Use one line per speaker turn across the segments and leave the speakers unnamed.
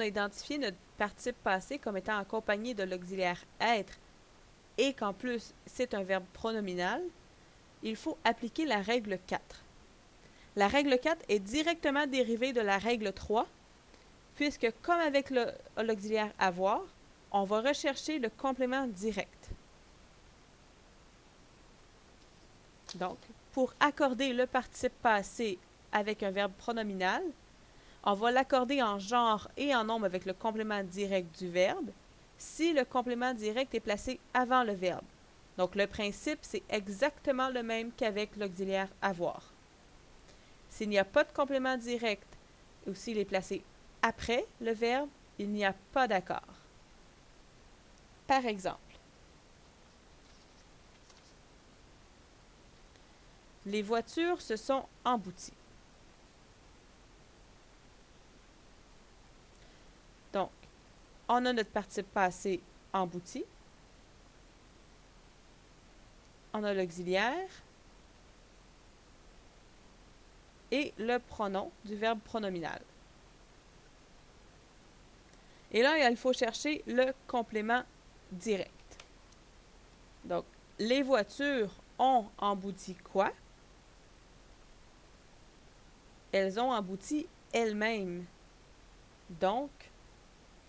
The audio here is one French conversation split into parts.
a identifié notre participe passé comme étant accompagné de l'auxiliaire être et qu'en plus c'est un verbe pronominal, il faut appliquer la règle 4. La règle 4 est directement dérivée de la règle 3, puisque comme avec l'auxiliaire avoir, on va rechercher le complément direct. Donc, pour accorder le participe passé avec un verbe pronominal, on va l'accorder en genre et en nombre avec le complément direct du verbe si le complément direct est placé avant le verbe. Donc, le principe, c'est exactement le même qu'avec l'auxiliaire avoir. S'il n'y a pas de complément direct ou s'il est placé après le verbe, il n'y a pas d'accord. Par exemple, les voitures se sont embouties. Donc, on a notre participe passé embouti. On a l'auxiliaire et le pronom du verbe pronominal. Et là, il faut chercher le complément direct. Donc, les voitures ont embouti quoi? Elles ont embouti elles-mêmes. Donc,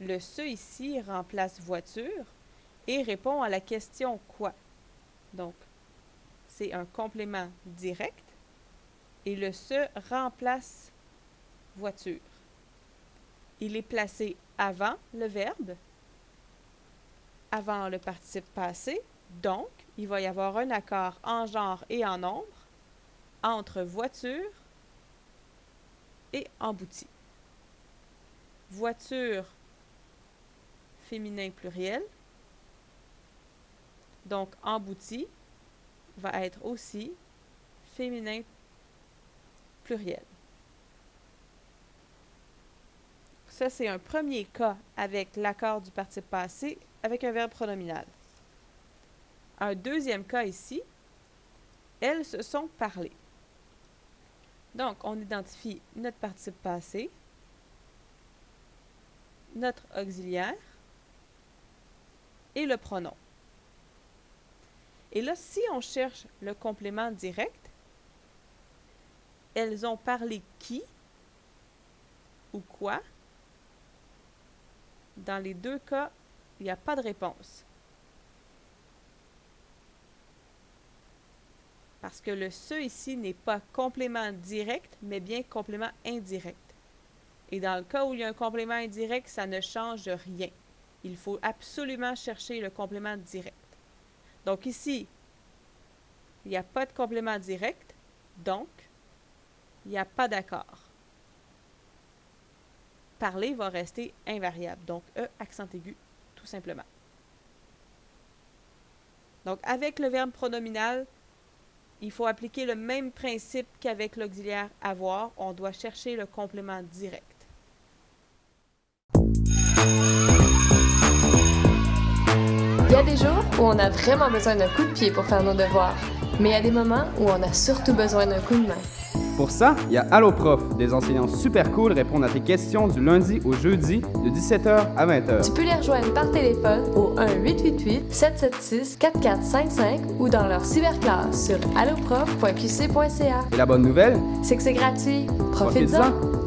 le se ici remplace voiture et répond à la question quoi. Donc, c'est un complément direct et le se remplace voiture. Il est placé avant le verbe, avant le participe passé, donc il va y avoir un accord en genre et en nombre entre voiture et embouti. Voiture, féminin pluriel. Donc, embouti va être aussi féminin pluriel. Ça, c'est un premier cas avec l'accord du participe passé avec un verbe pronominal. Un deuxième cas ici, elles se sont parlé. Donc, on identifie notre participe passé, notre auxiliaire et le pronom. Et là, si on cherche le complément direct, elles ont parlé qui ou quoi? Dans les deux cas, il n'y a pas de réponse. Parce que le se ici n'est pas complément direct, mais bien complément indirect. Et dans le cas où il y a un complément indirect, ça ne change rien. Il faut absolument chercher le complément direct. Donc ici, il n'y a pas de complément direct, donc il n'y a pas d'accord. Parler va rester invariable, donc E, accent aigu, tout simplement. Donc avec le verbe pronominal, il faut appliquer le même principe qu'avec l'auxiliaire avoir, on doit chercher le complément direct.
Il y a des jours où on a vraiment besoin d'un coup de pied pour faire nos devoirs, mais il y a des moments où on a surtout besoin d'un coup de main.
Pour ça, il y a Allo Prof, des enseignants super cool répondent à tes questions du lundi au jeudi de 17h à 20h.
Tu peux les rejoindre par téléphone au 1-888-776-4455 ou dans leur cyberclasse sur alloprof.qc.ca.
Et la bonne nouvelle,
C'est que c'est gratuit.
Profites-en!